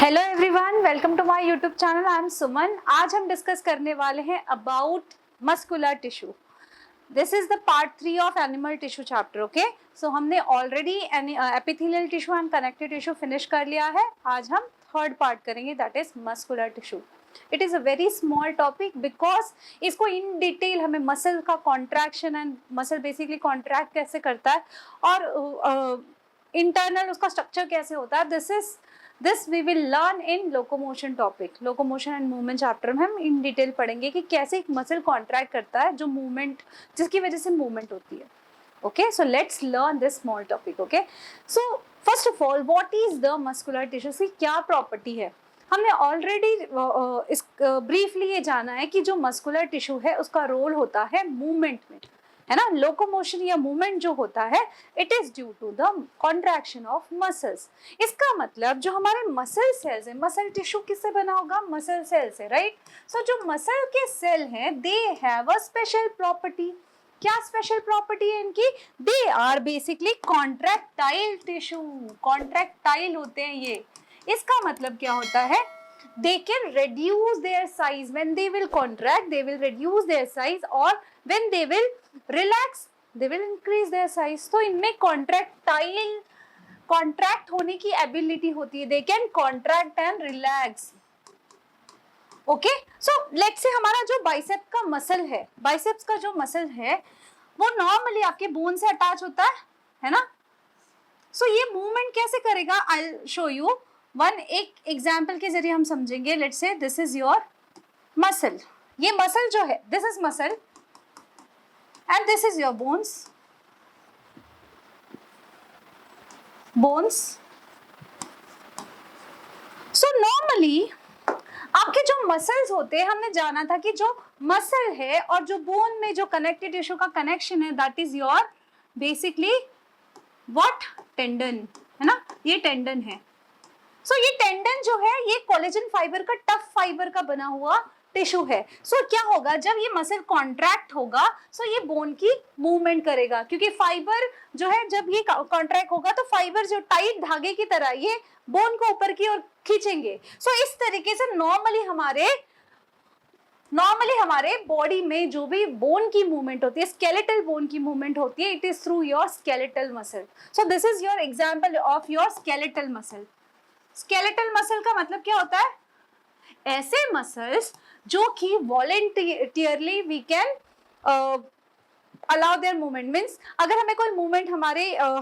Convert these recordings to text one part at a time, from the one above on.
Hello everyone, welcome to my YouTube channel. I am Suman. आज हम discuss करने वाले हैं about muscular tissue. This is the part 3 of animal tissue chapter. Okay, so हमने already epithelial tissue and connective tissue finish कर लिया है। आज हम थर्ड पार्ट करेंगे, that is muscular tissue. It is a very small topic because इसको in detail हमें muscle का contraction and muscle basically contract कैसे करता है और इंटरनल उसका स्ट्रक्चर कैसे होता है, this we will learn in locomotion topic. Locomotion and movement chapter में हम इन डिटेल पढ़ेंगे कि कैसे एक मसल कॉन्ट्रैक्ट करता है जो मूवमेंट, जिसकी वजह से मूवमेंट होती है। Okay, so let's learn this small topic. Okay, so first of all what is the muscular tissue, की क्या प्रॉपर्टी है। हमने ऑलरेडी इस ब्रीफली ये जाना है कि जो मस्कुलर टिश्यू है उसका रोल होता है मूवमेंट में, है ना। लोकोमोशन या मूवमेंट जो होता है it is due to the contraction of muscles. इसका मतलब जो हमारे मसल सेल्स है, मसल टिश्यू किससे बना होगा, मसल सेल से, राइट। सो जो मसल के सेल हैं they have a special property. क्या स्पेशल प्रॉपर्टी है इनकी, they are basically contractile tissue. Contractile होते हैं ये। इसका मतलब क्या होता है, they can reduce their size when they will contract, they will reduce their size, or when they will relax they will increase their size। तो इनमें कॉन्ट्रैक्ट होने की एबिलिटी होती है, they can contract and relax। Okay, so let's say हमारा जो bicep का muscle है, बाइसेप्स का जो मसल है वो नॉर्मली आपके बोन से अटैच होता है ना। सो ये मूवमेंट कैसे करेगा, I will show you one. एक एग्जाम्पल के जरिए हम समझेंगे। Let's say this is your muscle. ये मसल जो है, this is muscle and this is your bones. So normally आपके जो मसल्स होते हैं, हमने जाना था कि जो मसल है और जो बोन में जो कनेक्टिव टिश्यू का कनेक्शन है that is your basically what, tendon, है ना। ये टेंडन है। सो ये टेंडन जो है ये कोलेजन फाइबर का, टफ फाइबर का बना हुआ टिश्यू है। सो क्या होगा, जब ये मसल कॉन्ट्रैक्ट होगा सो ये बोन की मूवमेंट करेगा, क्योंकि फाइबर जो है जब ये कॉन्ट्रैक्ट होगा तो फाइबर जो टाइट धागे की तरह ये बोन को ऊपर की ओर खींचेंगे। सो इस तरीके से नॉर्मली हमारे बॉडी में जो भी बोन की मूवमेंट होती है, स्केलेटल बोन की मूवमेंट होती है, it is through your skeletal muscle. So this is your example of your skeletal muscle. Skeletal muscle का मतलब क्या होता है, ऐसे मसल्स जो कि voluntarily we can allow their movement. Means अगर हमें कोई मूवमेंट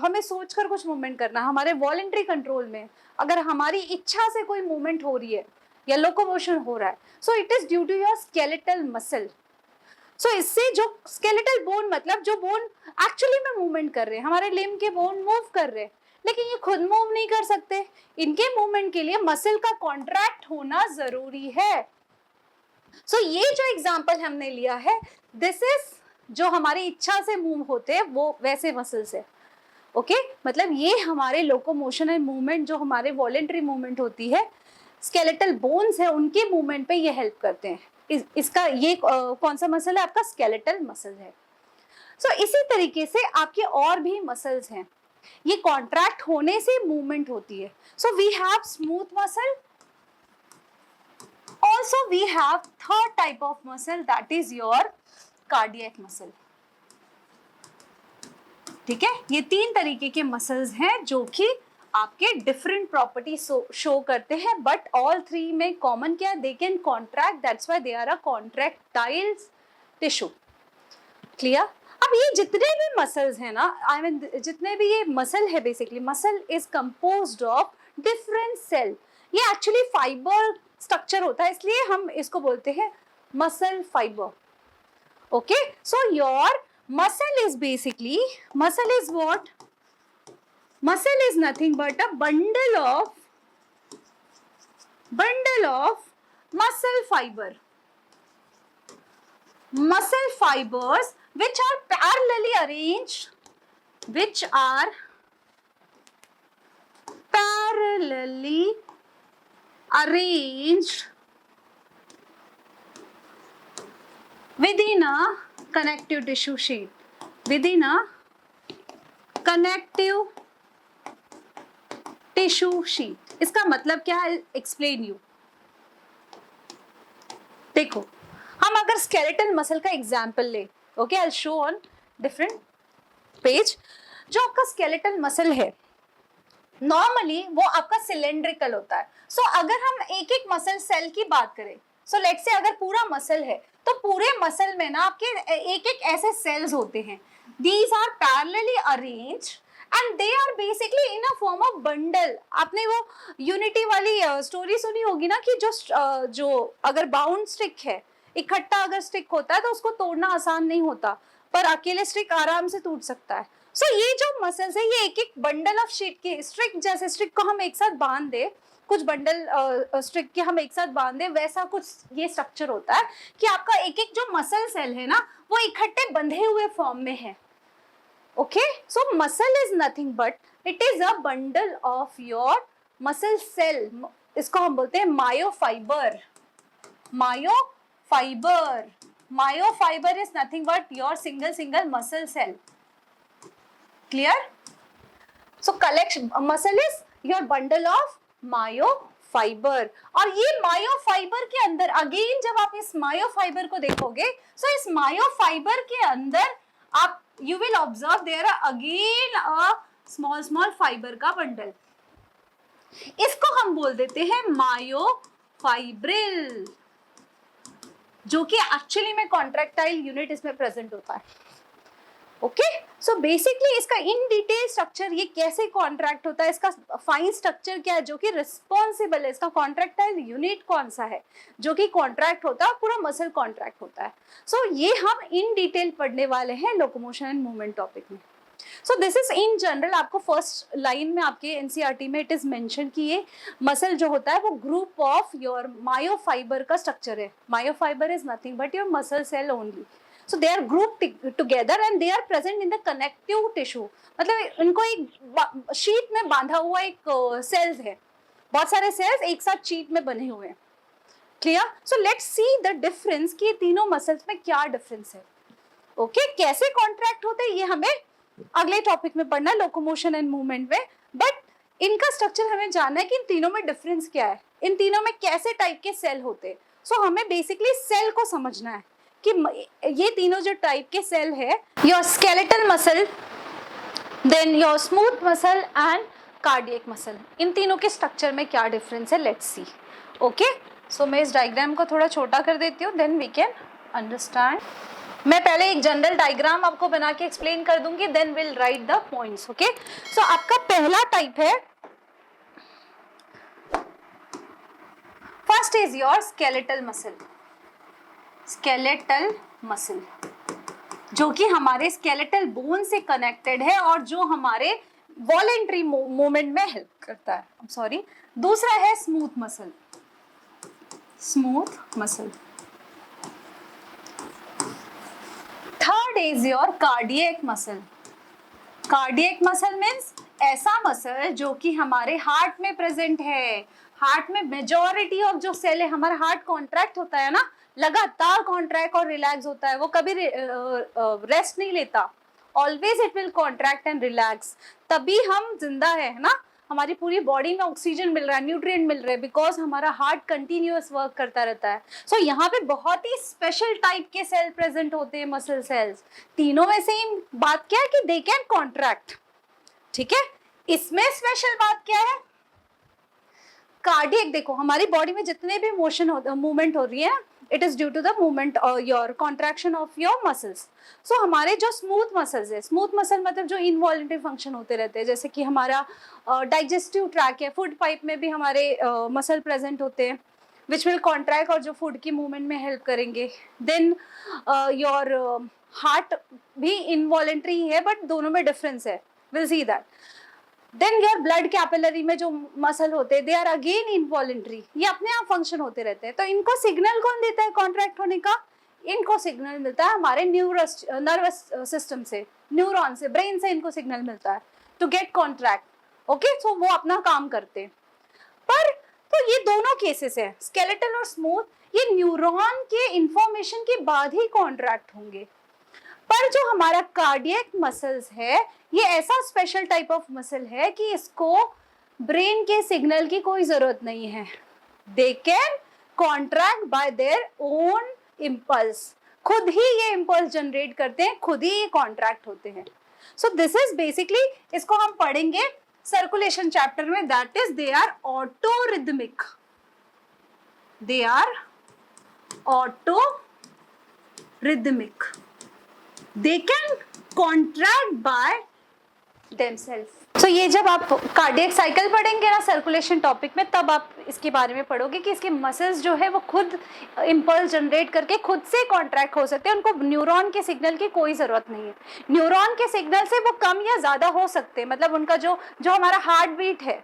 हमें सोचकर कुछ मूवमेंट करना, हमारे वॉलेंट्री कंट्रोल में अगर हमारी इच्छा से कोई मूवमेंट हो रही है या लोकोमोशन हो रहा है, so it is due to your skeletal muscle. So इससे जो स्केलेटल बोन मतलब जो बोन एक्चुअली में मूवमेंट कर रहे हैं, हमारे लिम्ब के बोन मूव कर रहे हैं, लेकिन ये खुद मूव नहीं कर सकते। इनके मूवमेंट के लिए मसल का कॉन्ट्रैक्ट होना जरूरी है। सो ये जो एग्जांपल हमने लिया है, दिस इज जो हमारी इच्छा से मूव होते हैं वो वैसे मसल्स है। ओके, मतलब ये हमारे लोकोमोशन एंड मूवमेंट, जो हमारे वॉलेंट्री मूवमेंट होती है, स्केलेटल बोन्स है उनके मूवमेंट पे ये हेल्प करते हैं। इसका ये कौन सा मसल है, आपका स्केलेटल मसल है। सो इसी तरीके से आपके और भी मसल्स हैं, ये कॉन्ट्रैक्ट होने से मूवमेंट होती है। So we have smooth muscle, also we have third type of muscle that is your cardiac muscle. ठीक है, ये तीन तरीके के मसल्स हैं जो कि आपके डिफरेंट प्रॉपर्टी शो करते हैं, बट ऑल थ्री में कॉमन क्या है, they can contract, that's why they are a contractile tissue. Clear. अब ये जितने भी मसल्स हैं ना, जितने भी ये मसल है, basically muscle is composed of different cell. ये एक्चुअली फाइबर स्ट्रक्चर होता है, इसलिए हम इसको बोलते हैं muscle fibre. Okay, so your muscle is basically, muscle is what, muscle is nothing but a bundle of muscle fibre, muscle fibers which are parallelly arranged within a connective tissue sheet, within a connective tissue sheet। इसका मतलब क्या है, explain you. देखो, हम अगर skeletal muscle का example ले, okay, I show on different page. जो आपका स्केलेटल मसल है नॉर्मली वो आपका सिलेंड्रिकल होता है। सो अगर हम एक एक मसल सेल की बात करें, सो लेट्स से अगर पूरा मसल है तो पूरे मसल में ना आपके एक एक ऐसे सेल्स होते हैं। These are parallelly arranged and they are basically in a form of bundle. आपने वो यूनिटी वाली स्टोरी सुनी होगी ना कि जो अगर बाउंड स्टिक है, इकट्ठा अगर स्टिक होता है तो उसको तोड़ना आसान नहीं होता, पर अकेले स्टिक आराम से टूट सकता है। सो ये जो मसल्स है ये एक एक बंडल ऑफ शीट के स्ट्रिक, जैसे स्ट्रिक को हम एक साथ बांध दे, कुछ बंडल स्ट्रिक के हम एक साथ बांध दे, वैसा कुछ ये स्ट्रक्चर होता है कि आपका एक एक जो मसल सेल है ना वो इकट्ठे बंधे हुए फॉर्म में है। Okay, so muscle is nothing but it is a bundle of your muscle cell. इसको हम बोलते हैं myofibre. Myofibre is nothing but your single muscle cell. Clear? So collection muscle is your bundle of myofiber। और ये myofiber के अंदर again जब आप इस myofiber को देखोगे, so इस myofiber के अंदर आप you will observe there are again a small fiber का bundle। इसको हम बोल देते हैं myofibril, जो कि एक्चुअली में कॉन्ट्रैक्टाइल यूनिट इसमें प्रेजेंट होता है। ओके, सो बेसिकली इसका इन डिटेल स्ट्रक्चर, ये कैसे कॉन्ट्रैक्ट होता है, इसका फाइन स्ट्रक्चर क्या है जो कि रिस्पॉन्सिबल है, इसका कॉन्ट्रैक्टाइल यूनिट कौन सा है जो कि कॉन्ट्रैक्ट होता है, पूरा मसल कॉन्ट्रैक्ट होता है। सो ये हम इन डिटेल पढ़ने वाले हैं लोकोमोशन एंड मूवमेंट टॉपिक में। सो दिस इज इन जनरल, आपको फर्स्ट लाइन में आपके एनसीईआरटी में इट इज मेंशन कि ये मसल जो होता है वो ग्रुप ऑफ योर मायोफाइबर का स्ट्रक्चर है। Myofibre is nothing but your muscle cell only. So they are grouped together and they are present in the connective tissue। मतलब इनको एक शीट में बांधा हुआ एक सेल्स है, बहुत सारे सेल्स एक साथ शीट में बने हुए हैं। Clear? So let's see the difference कि तीनों मसल्स में क्या डिफरेंस है। ओके, कैसे कॉन्ट्रैक्ट होते हैं ये हमें अगले टॉपिक में पढ़ना है, लोकोमोशन एंड मूवमेंट में। बट इनका स्ट्रक्चर हमें जानना है कि इन तीनों में डिफरेंस क्या है, इन तीनों में कैसे टाइप के सेल होते हैं। सो हमें बेसिकली सेल को समझना है कि ये तीनों जो टाइप के सेल है, your skeletal muscle, then your smooth muscle and cardiac muscle, इन तीनों के स्ट्रक्चर में क्या डिफरेंस है, लेट्स सी। ओके, सो मैं इस डायग्राम को थोड़ा छोटा कर देती हूँ, देन वी कैन अंडरस्टैंड। मैं पहले एक जनरल डायग्राम आपको बना के एक्सप्लेन कर दूंगी, then will write the points. Okay, so आपका पहला टाइप है, first is your skeletal muscle. Skeletal muscle जो कि हमारे स्केलेटल बोन से कनेक्टेड है और जो हमारे वॉलेंट्री मूवमेंट में हेल्प करता है। दूसरा है smooth muscle. Smooth muscle. Third is your cardiac muscle. Cardiac muscle means ऐसा मसल जो कि हमारे हार्ट में प्रेजेंट है। हार्ट में मेजॉरिटी ऑफ जो सेल है, हमारा हार्ट कॉन्ट्रैक्ट होता है ना, लगातार कॉन्ट्रैक्ट और रिलैक्स होता है, वो कभी रेस्ट नहीं लेता, always it will contract and relax. तभी हम जिंदा है ना, हमारी पूरी बॉडी में ऑक्सीजन मिल रहा है, न्यूट्रिएंट मिल रहे हैं, बिकॉज हमारा हार्ट कंटिन्यूअस वर्क करता रहता है। सो यहाँ पे बहुत ही स्पेशल टाइप के सेल प्रेजेंट होते हैं, मसल सेल्स। तीनों में सेम बात क्या है कि दे कैन कॉन्ट्रैक्ट। ठीक है, इसमें स्पेशल बात क्या है, कार्डियक, देखो हमारी बॉडी में जितने भी मूवमेंट हो रही है, it is due to the movement और your contraction of your muscles. So हमारे जो स्मूथ मसल्स है, स्मूथ मसल मतलब जो इनवॉलंटरी फंक्शन होते रहते हैं, जैसे कि हमारा डाइजेस्टिव ट्रैक है, फूड पाइप में भी हमारे मसल प्रेजेंट होते हैं विच विल कॉन्ट्रैक्ट और जो फूड की मूवमेंट में हेल्प करेंगे। देन योर हार्ट भी इनवॉलंटरी है बट दोनों में डिफरेंस है, will see that. Then your blood capillary में जो मसल होते हैं, दे आर अगेन इनवॉलंटरी, ये अपने आप फंक्शन होते रहते हैं। तो इनको सिग्नल कौन देता है कॉन्ट्रैक्ट होने का, इनको सिग्नल मिलता है हमारे नर्वस सिस्टम से, न्यूरॉन से, ब्रेन से इनको सिग्नल मिलता है टू गेट कॉन्ट्रैक्ट। ओके, सो वो अपना काम करते हैं। पर तो ये दोनों केसेस है, स्केलेटल और स्मूथ, ये न्यूरॉन के इंफॉर्मेशन के बाद ही कॉन्ट्रैक्ट होंगे। पर जो हमारा कार्डियक मसल्स है, ये ऐसा स्पेशल टाइप ऑफ मसल है कि इसको ब्रेन के सिग्नल की कोई जरूरत नहीं है, they can contract bye their own impulse, खुद ही ये इम्पल्स जनरेट करते हैं, खुद ही ये कॉन्ट्रैक्ट होते हैं। सो दिस इज बेसिकली, इसको हम पढ़ेंगे सर्कुलेशन चैप्टर में, that is they are auto rhythmic, they are auto rhythmic, they can contract by themselves। So ये जब आप कार्डियक साइकिल पढ़ेंगे ना सर्कुलेशन टॉपिक में, तब आप इसके बारे में पढ़ोगे कि इसके मसल्स जो है वो खुद इम्पल्स जनरेट करके खुद से कॉन्ट्रैक्ट हो सकते हैं, उनको न्यूरॉन के सिग्नल की कोई जरूरत नहीं है। न्यूरॉन के सिग्नल से वो कम या ज्यादा हो सकते हैं, मतलब उनका जो हमारा हार्ट बीट है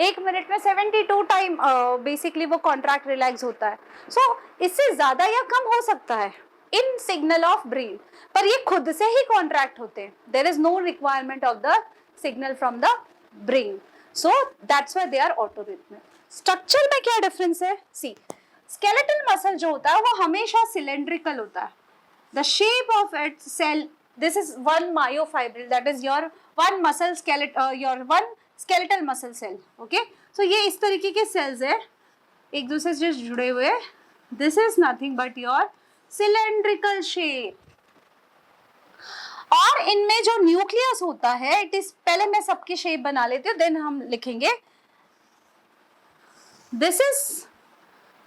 1 मिनट में 72 टाइम बेसिकली वो कॉन्ट्रैक्ट रिलैक्स होता है। सो इससे ज्यादा या कम हो सकता है इन सिग्नल ऑफ ब्रेन, पर ये खुद से ही कॉन्ट्रैक्ट होते हैं, there is no requirement of the signal from the brain, so that's why they are autorhythmic. Structure में क्या डिफरेंस है, सी स्केलेटल मसल जो होता है वो हमेशा सिलेंड्रिकल होता है, the shape of its cell, this is one myofibril, that is your one muscle your one skeletal muscle cell, okay. So ये इस तरीके के सेल्स है एक दूसरे से जुड़े हुए, this is nothing but your cylindrical shape. और इनमें जो न्यूक्लियस होता है, इट इज, पहले मैं सबकी शेप बना लेती हूँ, देन हम लिखेंगे। दिस इज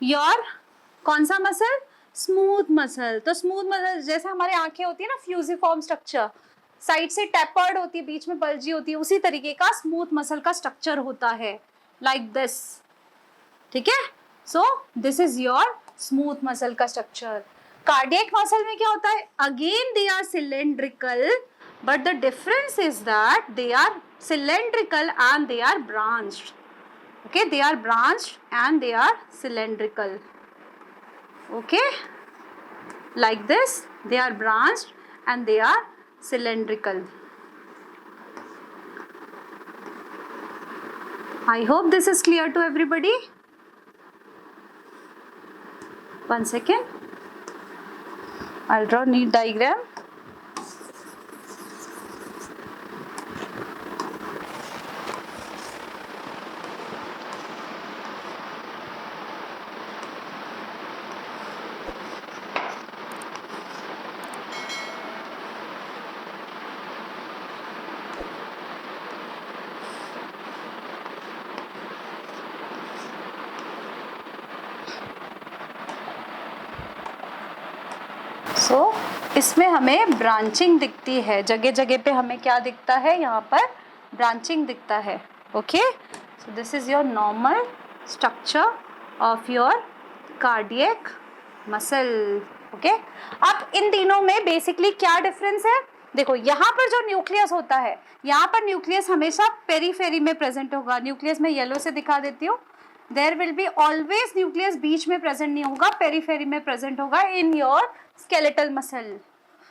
योर कौन सा मसल, स्मूथ मसल। तो स्मूथ मसल जैसे हमारे आंखें होती है ना, फ्यूजिफॉर्म स्ट्रक्चर, साइड से टैपर्ड होती है, बीच में बल्जी होती है, उसी तरीके का स्मूथ मसल का स्ट्रक्चर होता है, लाइक दिस, ठीक है। So this is your smooth muscle का स्ट्रक्चर। कार्डियक मसल में क्या होता है, again they are cylindrical, but the difference is that they are cylindrical and they are branched, okay, they are branched and they are cylindrical, okay, like this, they are branched and they are cylindrical. I hope this is clear to everybody. One second, I'll draw neat diagram. सो इसमें हमें branching दिखती है, जगह जगह पे हमें क्या दिखता है, यहाँ पर ब्रांचिंग दिखता है, okay. So this is your normal structure of your cardiac muscle, okay. अब इन तीनों में बेसिकली क्या डिफरेंस है, देखो यहाँ पर जो न्यूक्लियस होता है, यहाँ पर न्यूक्लियस हमेशा पेरीफेरी में प्रेजेंट होगा, न्यूक्लियस में येलो से दिखा देती हूँ, there will be always nucleus बीच में प्रेजेंट नहीं होगा, पेरीफेरी में प्रेजेंट होगा in your skeletal muscle.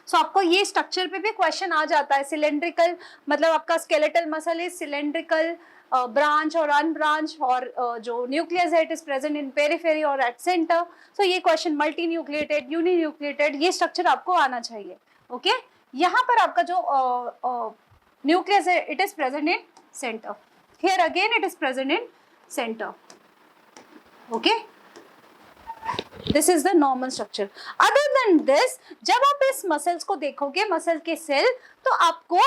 So आपको ये स्ट्रक्चर पे भी क्वेश्चन आ जाता है, सिलेंड्रिकल मतलब आपका skeletal muscle is cylindrical, branch और अनब्रांच, और जो न्यूक्लियस है it is present in periphery और एट सेंटर। सो ये question multinucleated, uninucleated, ये स्ट्रक्चर आपको आना चाहिए, ओके। यहाँ पर आपका जो न्यूक्लियस है it is present in centre, here again it is present in centre, okay. This is the normal structure. Other than this, जब आप इस मसल्स को देखोगे, मसल के सेल, तो आपको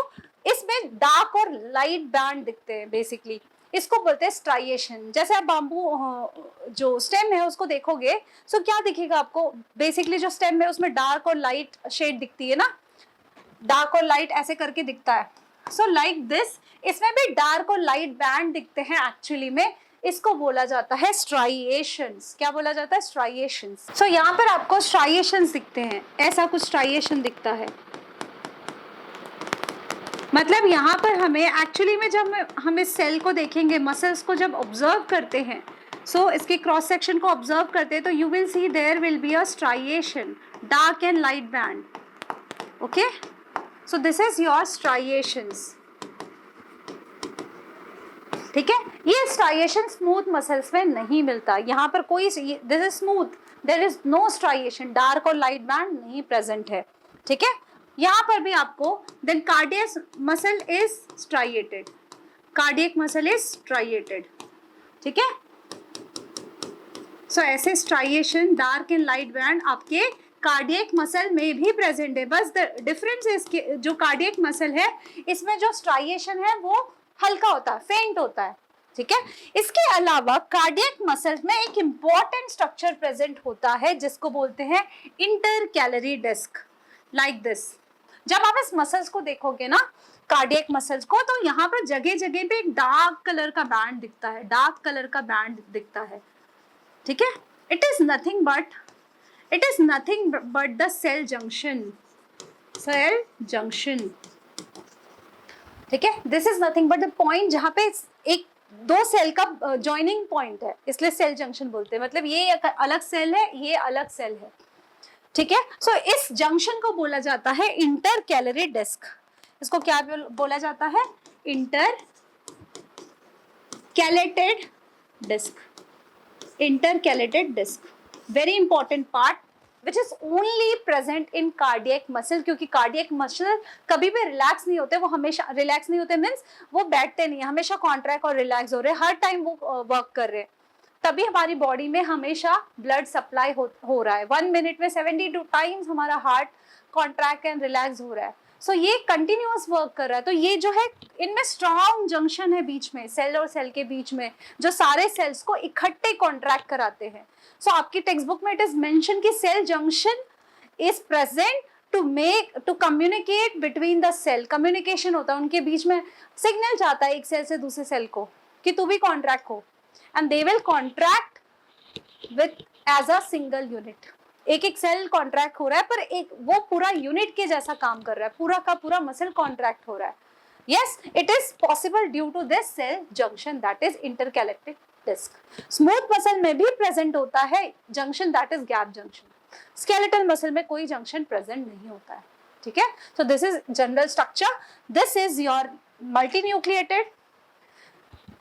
इसमें डार्क और लाइट बैंड दिखते हैं, बेसिकली इसको बोलते हैं स्ट्राइएशन। जैसे आप बाम्बू जो स्टेम है उसको देखोगे, सो क्या दिखेगा आपको, बेसिकली जो स्टेम है उसमें डार्क और लाइट शेड दिखती है ना, डार्क और लाइट ऐसे करके दिखता है। सो लाइक दिस, इसमें भी डार्क और लाइट बैंड दिखते हैं एक्चुअली में, इसको बोला जाता है स्ट्राइएशंस। क्या बोला जाता है, स्ट्राइएशंस। सो यहाँ पर आपको स्ट्राइएशंस दिखते हैं, ऐसा कुछ स्ट्राइएशन दिखता है, मतलब यहाँ पर हमें एक्चुअली में जब हम इस सेल को देखेंगे, मसल्स को जब ऑब्जर्व करते हैं, सो इसके क्रॉस सेक्शन को ऑब्जर्व करते हैं, तो you will see there will be a striation, dark and light band, okay. So this is your striations, ठीक है। ये स्ट्राइएशन स्मूथ मसल्स में नहीं मिलता, यहाँ पर कोई, this is smooth, there is no striation, dark और लाइट बैंड नहीं प्रेजेंट है, ठीक है। यहाँ पर भी आपको, then cardiac muscle is striated, cardiac muscle is striated, ठीक है। सो ऐसे striation dark and light band आपके कार्डियक मसल में भी प्रेजेंट है, बस द डिफरेंस है जो कार्डियक मसल है इसमें जो स्ट्राइएशन है वो हल्का होता है, फेंट होता है, ठीक है। इसके अलावा कार्डियक मसल में एक इंपॉर्टेंट स्ट्रक्चर प्रेजेंट होता है जिसको बोलते हैं इंटरकैलरी डिस्क, लाइक दिस। जब आप इस मसल्स को देखोगे ना, कार्डियक मसल्स को, तो यहाँ पर जगह जगह पे एक डार्क कलर का बैंड दिखता है, डार्क कलर का बैंड दिखता है, ठीक है। It is nothing but the cell junction, ठीक है। This is nothing but the point जहां पे एक दो सेल का जॉइनिंग पॉइंट है, इसलिए सेल जंक्शन बोलते हैं। मतलब ये एक अलग सेल है, ये अलग सेल है, ठीक है। सो इस जंक्शन को बोला जाता है इंटरकैलरी डिस्क। इसको क्या बोला जाता है? Intercalated disc, intercalated disc. Very important part which is only present in cardiac muscle, क्योंकि कार्डियक मसल कभी भी रिलैक्स नहीं होते, वो हमेशा रिलैक्स नहीं होते, मीन्स वो बैठते नहीं, हमेशा कॉन्ट्रैक्ट और रिलैक्स हो रहे हैं, हर टाइम वो वर्क कर रहे हैं, तभी हमारी बॉडी में हमेशा ब्लड सप्लाई हो रहा है। 1 मिनट में 72 टाइम्स हमारा हार्ट कॉन्ट्रैक्ट एंड रिलैक्स हो रहा है। सो ये कंटिन्यूअस वर्क कर रहा है। तो ये जो है, इनमें स्ट्रॉन्ग जंक्शन है बीच में, सेल और सेल के बीच में, जो सारे सेल्स को इकट्ठे कॉन्ट्रैक्ट कराते हैं। सो आपकी टेक्स्ट बुक में इट इज मेंशन कि cell junction is present to communicate between the cell. Communication होता है उनके बीच में, सिग्नल जाता है एक सेल से दूसरे सेल को कि तू भी कॉन्ट्रैक्ट हो, and they will contract with as a single unit. एक एक सेल कॉन्ट्रैक्ट हो रहा है, पर एक वो पूरा यूनिट के जैसा काम कर रहा है, पूरा का पूरा मसल कॉन्ट्रैक्ट हो रहा है। Yes, it is possible due to this cell junction, that is intercalated disc. Smooth muscle में भी प्रेजेंट होता है junction, that is gap junction. Skeletal muscle में कोई जंक्शन प्रेजेंट नहीं होता है, ठीक है। So this is general structure. This is your multinucleated,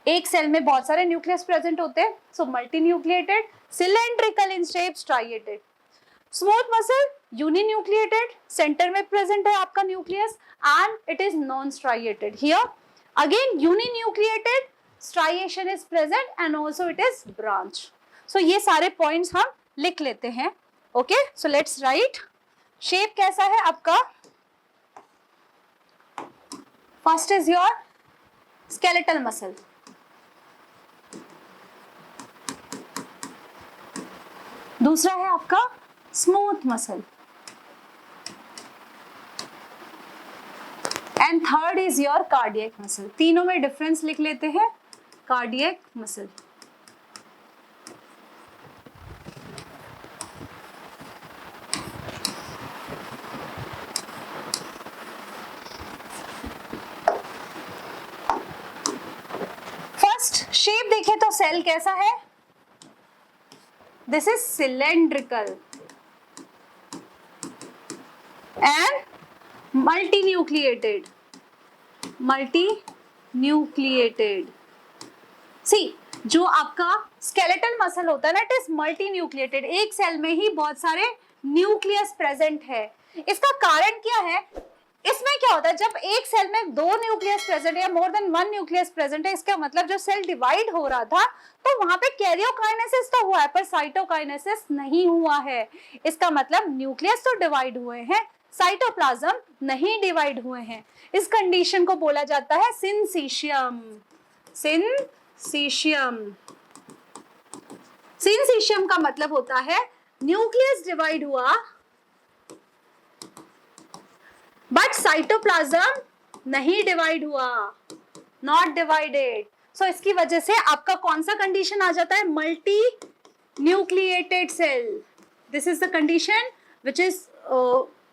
एक सेल में बहुत सारे न्यूक्लियस प्रेजेंट होते हैं, so multinucleated, cylindrical in shape, striated. Smooth muscle uninucleated, centre में प्रेजेंट है आपका nucleus, and it is non striated. Here again uninucleated, striation is present and also it is branch. So ये सारे points हम लिख लेते हैं, okay? So let's write. Shape कैसा है आपका? First is your skeletal muscle. दूसरा है आपका smooth muscle. And third is your cardiac muscle. तीनों में difference लिख लेते हैं। कार्डियक मसल, फर्स्ट शेप देखें तो सेल कैसा है? This is cylindrical and multinucleated, see जो आपका स्केलेटल मसल होता है ना, इट इज मल्टीन्यूक्लिएटेड, एक सेल में ही बहुत सारे न्यूक्लियस प्रेजेंट है। इसका कारण क्या है? इसमें क्या होता है, जब एक सेल में 2 न्यूक्लियस प्रेजेंट है या मोर देन 1 न्यूक्लियस प्रेजेंट है, इसका मतलब जो सेल डिवाइड हो रहा था तो वहां पे कैरियोकाइनेसिस तो हुआ है पर साइटोकाइनेसिस नहीं हुआ है। इसका मतलब न्यूक्लियस तो डिवाइड हुए हैं, साइटोप्लाज्म नहीं डिवाइड हुए हैं। इस कंडीशन को बोला जाता है सिंसीशियम। सिंसीशियम का मतलब होता है न्यूक्लियस डिवाइड हुआ बट साइटोप्लाज्म नहीं डिवाइड हुआ, नॉट डिवाइडेड। सो इसकी वजह से आपका कौन सा कंडीशन आ जाता है? Multinucleated cell. This is the condition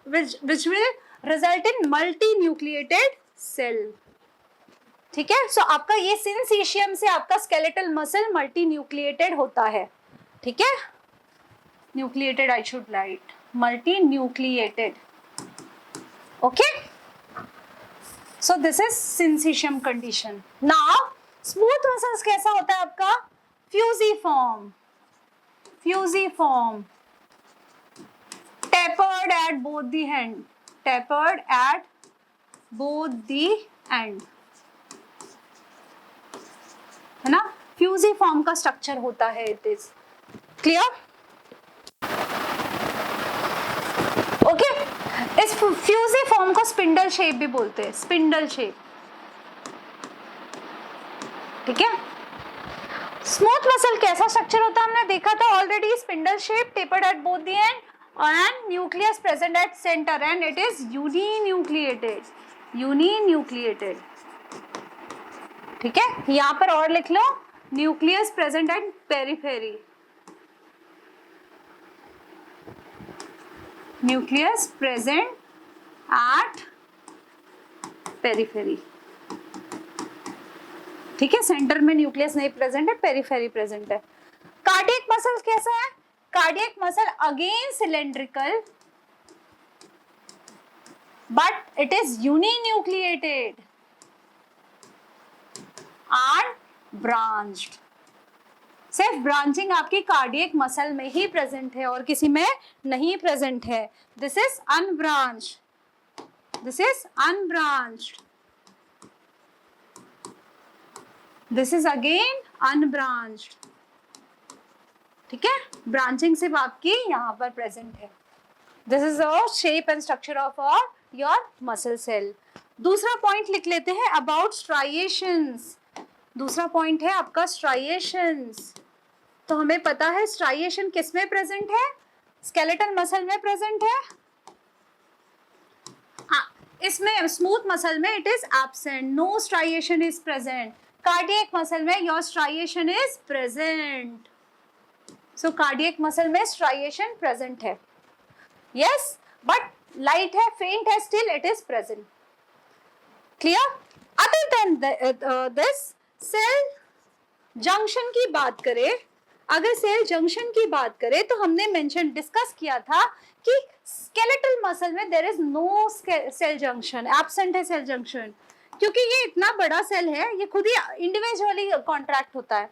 which will result in multinucleated cell, ठीक है। सो आपका ये सिंसीशियम से आपका स्केलेटल मसल मल्टी न्यूक्लिएटेड होता है, ठीक है। Nucleated, I should write multi nucleated, okay. So this is syncytium condition. Now smooth muscles कैसा होता है आपका? Fusiform, tapered at both the end, है ना, फ्यूजी फॉर्म का स्ट्रक्चर होता है इट इज। क्लियर? ओके, इस फ्यूजी फॉर्म को स्पिंडल शेप भी बोलते हैं, स्पिंडल शेप। ठीक है, स्मूथ मसल कैसा स्ट्रक्चर होता है हमने देखा था already, spindle shape, tapered at both the end and nucleus present at center and it is uninucleated, uninucleated। ठीक है, यहां पर और लिख लो, nucleus present at periphery, nucleus present at periphery. ठीक है, सेंटर में न्यूक्लियस नहीं प्रेजेंट है, पेरिफेरी प्रेजेंट है। कार्डियक मसल कैसा है? Cardiac muscle again cylindrical but it is uninucleated and branched. सिर्फ ब्रांचिंग आपकी कार्डियक मसल में ही प्रेजेंट है और किसी में नहीं प्रेजेंट है। This is unbranched, this is unbranched, this is again unbranched. ठीक है, ब्रांचिंग सिर्फ आपकी यहाँ पर प्रेजेंट है। This is a shape and structure of your muscle cell. दूसरा पॉइंट लिख लेते हैं अबाउट स्ट्राइएशंस। दूसरा पॉइंट है आपका स्ट्राइएशंस। तो हमें पता है स्ट्राइएशन किस में प्रेजेंट है? स्केलेटल मसल में प्रेजेंट है। इसमें स्मूथ मसल में it is absent, no striation is present. Cardiac muscle में your striation is present. So cardiac muscle में स्ट्राइएशन प्रेजेंट है, यस, बट लाइट है, फेंट है, still it is present. Clear? Other than this, cell junction की बात करें, अगर cell junction की बात करें तो हमने मेंशन डिस्कस किया था कि स्केलेटल मसल में there is no cell junction, absent है सेल जंक्शन, क्योंकि ये इतना बड़ा सेल है, ये खुद ही इंडिविजुअली कॉन्ट्रैक्ट होता है।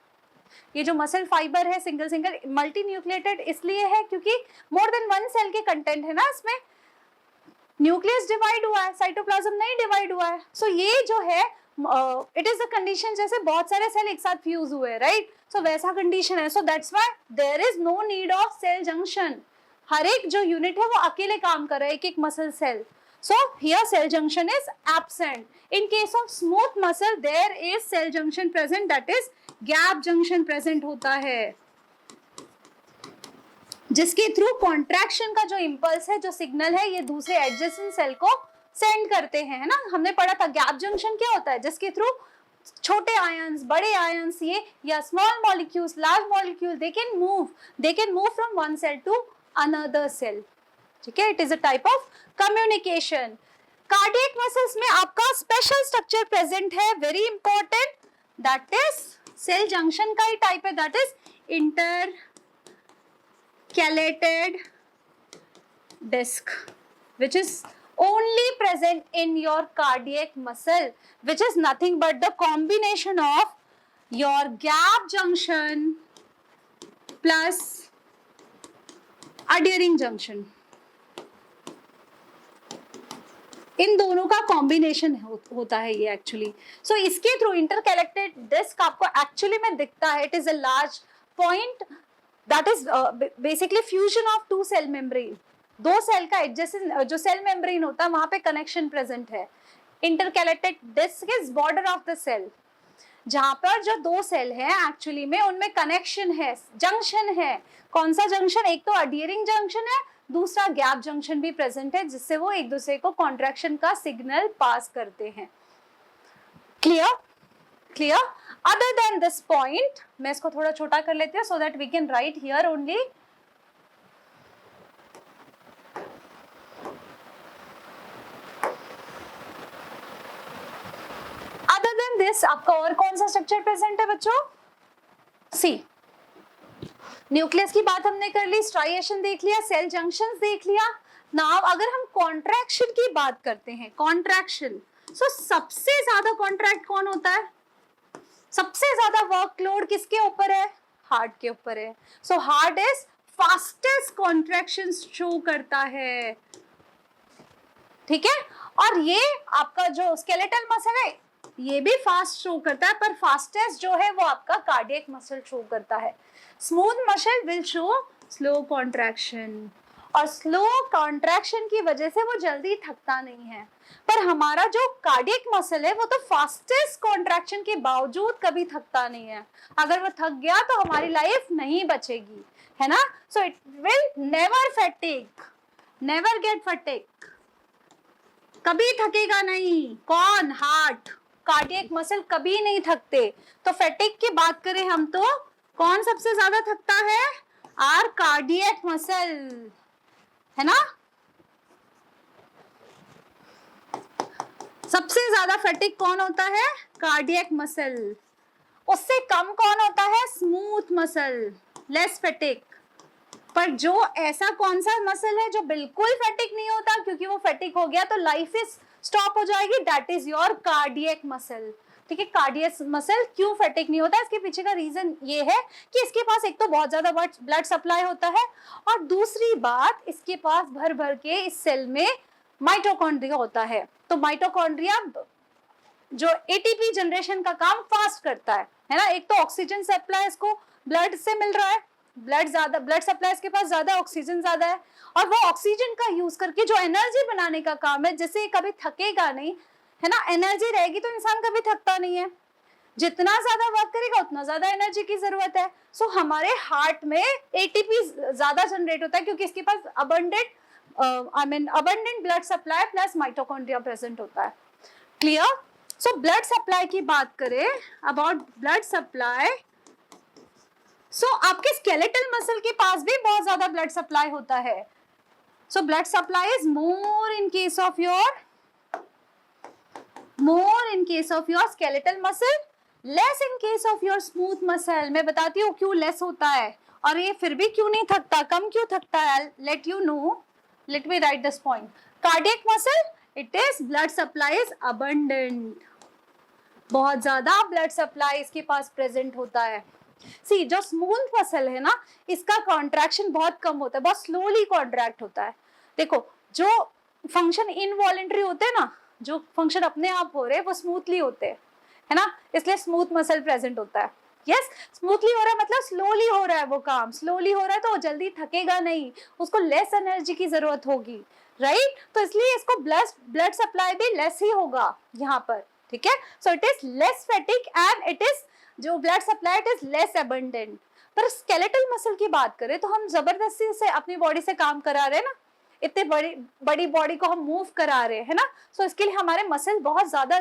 ये जो मसल फाइबर है सिंगल सिंगल मल्टी न्यूक्लिएटेड इसलिए है क्योंकि मोर देन वन सेल के कंटेंट है ना इसमें। न्यूक्लियस डिवाइड हुआ है, साइटोप्लाज्म नहीं डिवाइड हुआ है। सो ये जो है इट इज द कंडीशन जैसे बहुत सारे सेल एक साथ फ्यूज हुए, राइट? सो वैसा कंडीशन है। So that's why there is no need of cell junction. हर एक जो यूनिट है वो अकेले काम कर रहा है, एक एक muscle cell. So here cell junction is absent. In case of smooth muscle there is cell junction present, that is gap junction present होता है, जिसके थ्रू कॉन्ट्रैक्शन का जो इम्पल्स है, जो सिग्नल है, ये दूसरे एडजेसेंट सेल को सेंड करते हैं, है ना। हमने पढ़ा था गैप जंक्शन क्या होता है, जिसके थ्रू छोटे आयंस, बड़े आयंस, ये या small molecules, large molecule, they can move from one cell to another cell. ठीक है, it is a type of communication. Cardiac muscles में आपका स्पेशल स्ट्रक्चर प्रेजेंट है, very important, that is cell junction का ही type है, that is intercalated disc, which is only present in your cardiac muscle, which is nothing but the combination of your gap junction plus adhering junction। इन दोनों का combination होता है ये actually. So इसके थ्रू इंटरकलेक्टेड डिस्क आपको actually में दिखता है। It is a large point that is basically fusion of two cell membrane. दो सेल का एडजेसेंट जो सेल मेम्ब्रेन होता है वहां पे कनेक्शन प्रेजेंट है। Intercalated disc is border of the cell, जहां पर जो दो सेल है एक्चुअली में उनमें कनेक्शन है, जंक्शन है। कौन सा जंक्शन? एक तो अडियरिंग जंक्शन है, दूसरा गैप जंक्शन भी प्रेजेंट है, जिससे वो एक दूसरे को कॉन्ट्रैक्शन का सिग्नल पास करते हैं। Clear? Clear? Other than this point, मैं इसको थोड़ा छोटा कर लेती हूँ so that we can write here only. Other than this आपका और कौन सा स्ट्रक्चर प्रेजेंट है बच्चों? सी, न्यूक्लियस की बात हमने कर ली, स्ट्राइएशन देख लिया, सेल जंक्शंस देख लिया। नाउ अगर हम कॉन्ट्रैक्शन की बात करते हैं, कॉन्ट्रैक्शन, सो सबसे ज्यादा कॉन्ट्रैक्ट कौन होता है? सबसे ज्यादा वर्कलोड किसके ऊपर है? हार्ट के ऊपर है। So heart is fastest contraction show करता है। ठीक है, और ये आपका जो स्केलेटल मसल है ये भी फास्ट शो करता है, पर फास्टेस्ट जो है वो आपका कार्डियक मसल शो करता है। Smooth muscle will show slow contraction, और स्लो कॉन्ट्रैक्शन की वजह से वो जल्दी थकता नहीं है। पर हमारा जो कार्डियक मसल है वो तो फास्टेस्ट कॉन्ट्रैक्शन के बावजूद कभी थकता नहीं है। अगर वो थक गया तो हमारी लाइफ नहीं बचेगी, है ना। So it will never fatigue, never get fatigue, कभी थकेगा नहीं। कौन? हार्ट, कार्डियक मसल कभी नहीं थकते। तो फैटिग की बात करें हम तो कौन सबसे ज्यादा थकता है? आर कार्डियक मसल, है ना। सबसे ज्यादा फैटिग कौन होता है? Cardiac muscle. उससे कम कौन होता है? Smooth muscle, less fatigue. पर जो ऐसा कौन सा मसल है जो बिल्कुल फैटिग नहीं होता, क्योंकि वो फैटिग हो गया तो लाइफ इज स्टॉप हो जाएगी, that is your cardiac muscle. ठीक है, कार्डियक मसल क्यों फैटिग नहीं होता, इसके पीछे का रीजन ये है कि इसके पास एक तो बहुत ज्यादा ब्लड सप्लाई होता है, और दूसरी बात इसके पास भर भर के इस सेल में माइटोकॉन्ड्रिया होता है। तो माइटोकॉन्ड्रिया जो एटीपी जनरेशन का काम फास्ट करता है ना। एक तो ऑक्सीजन सप्लाई इसको ब्लड से मिल रहा है, ब्लड सप्लाई इसके पास ज्यादा, ऑक्सीजन ज्यादा है, और वो ऑक्सीजन का यूज करके जो एनर्जी बनाने का काम है, जिससे कभी थकेगा नहीं, है ना। एनर्जी रहेगी तो इंसान कभी थकता नहीं है। जितना ज्यादा वर्क करेगा उतना ज्यादा एनर्जी की जरूरत है। सो हमारे हार्ट में एटीपी ज्यादा जनरेट होता है क्योंकि इसके पास abundant blood supply plus mitochondria present होता है। क्लियर? सो ब्लड सप्लाई की बात करें, अबाउट ब्लड सप्लाई, सो आपके स्केलेटल मसल के पास भी बहुत ज्यादा ब्लड सप्लाई होता है। So blood supply is more in case of your skeletal muscle, less in case of your smooth muscle. मैं बताती हूँ क्यों लेस होता है, और ये फिर भी क्यों नहीं थकता, कम क्यों थकता है। Let me right this point. Cardiac muscle, it is blood supply is abundant, बहुत ज्यादा ब्लड सप्लाई इसके पास प्रेजेंट होता है। सी, जो स्मूथ मसल है ना, इसका कॉन्ट्रैक्शन बहुत कम होता है, बहुत स्लोली कॉन्ट्रैक्ट होता है। देखो, जो फंक्शन इनवॉलेंट्री होते हैं ना, जो फंक्शन अपने आप हो रहे हैं वो स्मूथली होते हैं, है ना, इसलिए स्मूथ मसल प्रेजेंट होता है। यस, स्मूथली हो रहा है मतलब स्लोली हो रहा है वो काम, स्लोली हो रहा है तो जल्दी थकेगा नहीं, उसको लेस एनर्जी की जरूरत होगी, राइट। तो इसलिए इसको ब्लड सप्लाई भी लेस ही होगा यहाँ पर, ठीक है। So it is less fatigue and it is, जो blood supply it is less abundant. पर स्केलेटल मसल की बात करें तो हम जबरदस्ती से अपनी बॉडी से काम करा रहे हैं ना, इतने बड़ी बॉडी को हम मूव करा रहे हैं ना। सो इसके लिए हमारे मसल बहुत ज्यादा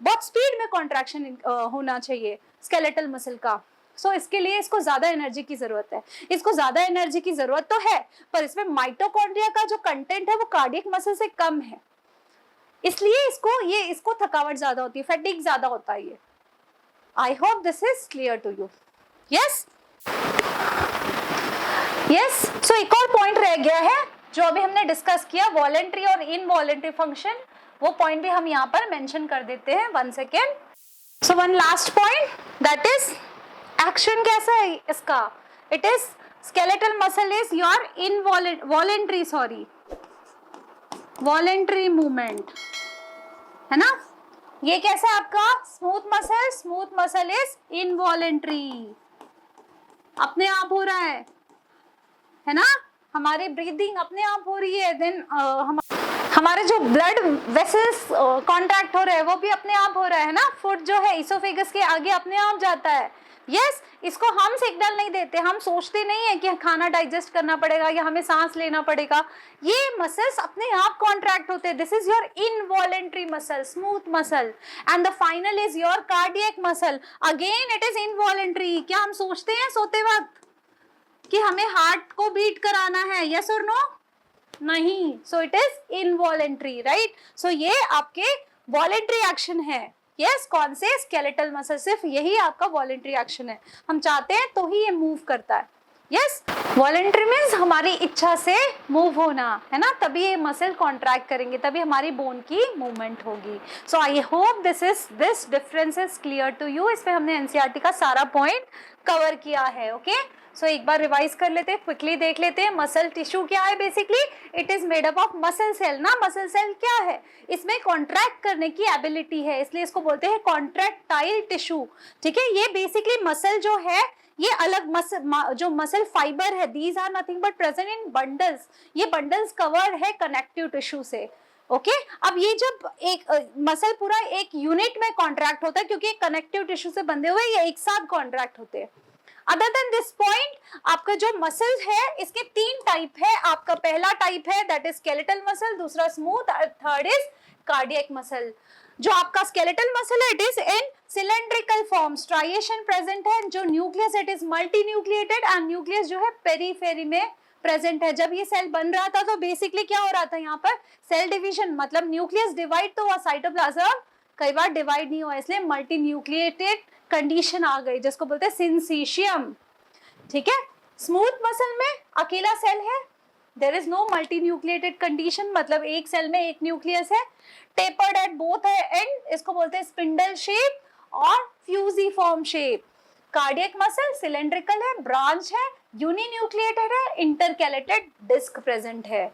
बहुत स्पीड में कॉन्ट्रैक्शन होना चाहिए स्केलेटल मसल का। सो इसके लिए इसको ज्यादा एनर्जी की जरूरत है, इसको ज्यादा एनर्जी की जरूरत तो है, पर इसमें माइटोकॉन्ड्रिया का जो कंटेंट है वो कार्डियक मसल से कम है, इसलिए इसको थकावट ज्यादा होती है, फैटिग ज्यादा होता है ये। I hope this is clear to you. Yes yes. So एक और पॉइंट रह गया है जो अभी हमने डिस्कस किया, वॉलेंट्री और इनवॉलेंट्री फंक्शन, वो पॉइंट भी हम यहाँ पर मेंशन कर देते हैं। 1 second. So one last point, that is action कैसा है इसका। It is skeletal muscle is your voluntary movement, है ना। ये कैसा है आपका स्मूथ मसल इज इनवॉलेंट्री, अपने आप हो रहा है ना। हमारी ब्रीदिंग अपने आप हो रही है, देन हमारे जो ब्लड वेसल्स कॉन्ट्रैक्ट हो रहे हैं वो भी अपने आप हो रहा है ना। फूड जो है इसोफेगस के आगे अपने आप जाता है। यस, इसको हम सिग्नल नहीं देते, हम सोचते नहीं है कि खाना डाइजेस्ट करना पड़ेगा या हमें सांस लेना पड़ेगा, ये मसल्स अपने आप कॉन्ट्रैक्ट होते हैं। This is your involuntary muscle, smooth muscle, and the final is your cardiac muscle, again it is involuntary. क्या हम सोचते हैं सोते वक्त कि हमें हार्ट को बीट कराना है, यस और नो? नहीं। So it is involuntary, right. So ये आपके वॉलेंट्री एक्शन है। यस, कौन से? स्केलेटल मसल, सिर्फ यही आपका वॉलेंट्री एक्शन है, हम चाहते हैं तो ही ये मूव करता है, यस, वॉलेंट्री मीन्स हमारी इच्छा से मूव होना, है ना, तभी ये मसल कॉन्ट्रैक्ट करेंगे, तभी हमारी बोन की मूवमेंट होगी. So I hope this difference is clear to you. इसमें हमने एनसीईआरटी का सारा पॉइंट कवर किया है. ओके, सो एक बार रिवाइज कर लेते हैं, क्विकली देख लेते हैं. मसल टिश्यू क्या है? Basically it is made up of muscle cell ना. मसल सेल क्या है? इसमें कॉन्ट्रैक्ट करने की एबिलिटी है, इसलिए इसको बोलते हैं कॉन्ट्रैक्टाइल टिश्यू. ठीक है, ये बेसिकली मसल जो है, ये अलग मसल जो मसल फाइबर है, these are nothing but present in bundles. ये बंडल्स कवर है कनेक्टिव टिश्यू से. ओके अब ये जब एक मसल पूरा एक यूनिट में कॉन्ट्रैक्ट होता है, क्योंकि कनेक्टिव टिश्यू से बंधे हुए ये एक साथ कॉन्ट्रैक्ट होते हैं. अदर देन दिस पॉइंट, आपका जो मसल है इसके 3 टाइप है. आपका पहला टाइप है दैट इज स्केलेटल मसल, दूसरा स्मूथ और थर्ड इज कार्डियक मसल. जो आपका स्केलेटल मसल है it is in cylindrical form, striation present है. जो nucleus it is multi nucleated and nucleus जो है पेरीफेरी में प्रेजेंट है. जब ये सेल बन रहा था तो बेसिकली क्या हो रहा था, यहाँ पर सेल डिवीजन, मतलब न्यूक्लियस डिवाइड तो हुआ, साइटोप्लाज्म कई बार डिवाइड नहीं हुआ, इसलिए मल्टी न्यूक्लिएटेड कंडीशन आ गई जिसको बोलते हैं सिंसीशियम. ठीक है, स्मूथ मसल में अकेला सेल है, there is no multinucleated condition, मतलब एक सेल में एक न्यूक्लियस है, टेपर्ड एट बोथ एंड, इसको बोलते हैं स्पिंडल शेप और fusiform shape. Cardiac muscle cylindrical है, ब्रांच है, यूनिन्यूक्लिएटेड है, इंटरकैलेटेड डिस्क प्रेजेंट है.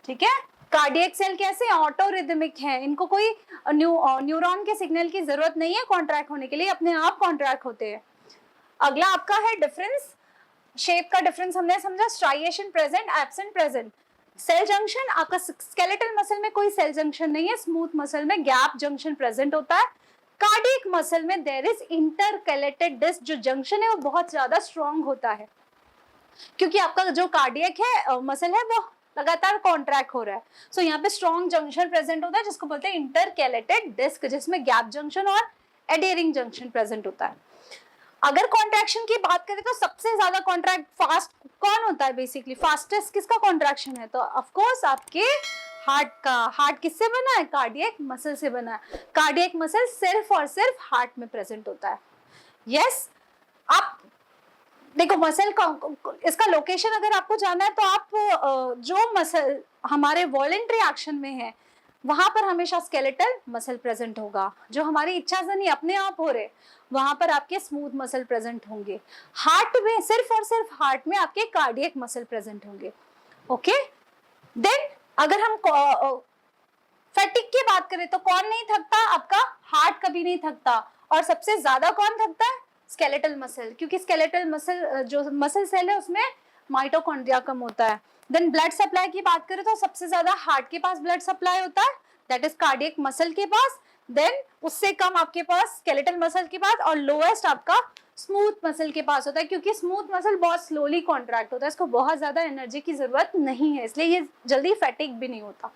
ठीक है, कार्डियक सेल कैसे ऑटोरिदमिक है, इनको कोई न्यूरॉन के सिग्नल की जरूरत नहीं है कॉन्ट्रैक्ट होने के लिए, अपने आप कॉन्ट्रैक्ट होते हैं. अगला आपका है डिफरेंस, शेप का डिफरेंस हमने समझा, striation present, absent present. Cell junction, आपका स्केलेटल मसल में कोई सेल जंक्शन नहीं है, स्मूथ मसल में गैप जंक्शन प्रेजेंट होता है. कार्डियक मसल में देयर इज इंटरकैलेटेड डिस्क, जो जंक्शन है वो बहुत ज्यादा स्ट्रॉन्ग होता है, क्योंकि आपका जो कार्डियक है मसल है वो लगातार कॉन्ट्रैक्ट हो रहा है. सो यहाँ पे स्ट्रॉन्ग जंक्शन प्रेजेंट होता है जिसको बोलते हैं इंटरकैलेटेड डिस्क, जिसमें गैप जंक्शन और एडेरिंग जंक्शन प्रेजेंट होता है. अगर कॉन्ट्रैक्शन की बात करें तो सबसे ज्यादा कॉन्ट्रैक्ट फास्ट कौन होता है? बेसिकली फास्टेस्ट किसका कॉन्ट्रैक्शन है? तो ऑफ कोर्स आपके हार्ट का. हार्ट किससे बना है? कार्डियक मसल से बना है. कार्डियक मसल सिर्फ और सिर्फ हार्ट में प्रेजेंट होता है. यस, आप देखो मसल का इसका लोकेशन अगर आपको जाना है तो आप जो मसल हमारे वॉलेंट्री एक्शन में है वहां पर हमेशा स्केलेटल मसल प्रेजेंट होगा. जो हमारी इच्छा से नहीं अपने आप हो रहे, वहां पर आपके स्मूथ मसल प्रेजेंट होंगे. हार्ट में सिर्फ और सिर्फ हार्ट में आपके कार्डियक मसल प्रेजेंट होंगे. ओके, देन अगर हम फैटिक की बात करें तो कौन नहीं थकता? आपका हार्ट कभी नहीं थकता. और सबसे ज्यादा कौन थकता है? स्केलेटल मसल, क्योंकि स्केलेटल मसल जो मसल सेल है उसमें माइटोकॉन्ड्रिया कम होता है. देन ब्लड सप्लाई की बात करें तो सबसे ज्यादा हार्ट के पास ब्लड सप्लाई होता है, दैट इज कार्डियक मसल के पास. देन उससे कम आपके पास स्केलेटल मसल के पास, और लोएस्ट आपका स्मूथ मसल के पास होता है, क्योंकि स्मूथ मसल बहुत स्लोली कॉन्ट्रैक्ट होता है, इसको बहुत ज्यादा एनर्जी की जरूरत नहीं है, इसलिए ये जल्दी फैटिक भी नहीं होता.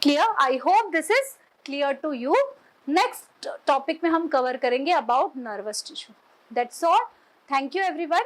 Clear? I hope this is clear to you. Next topic में हम कवर करेंगे about nervous tissue. That's all. Thank you everyone.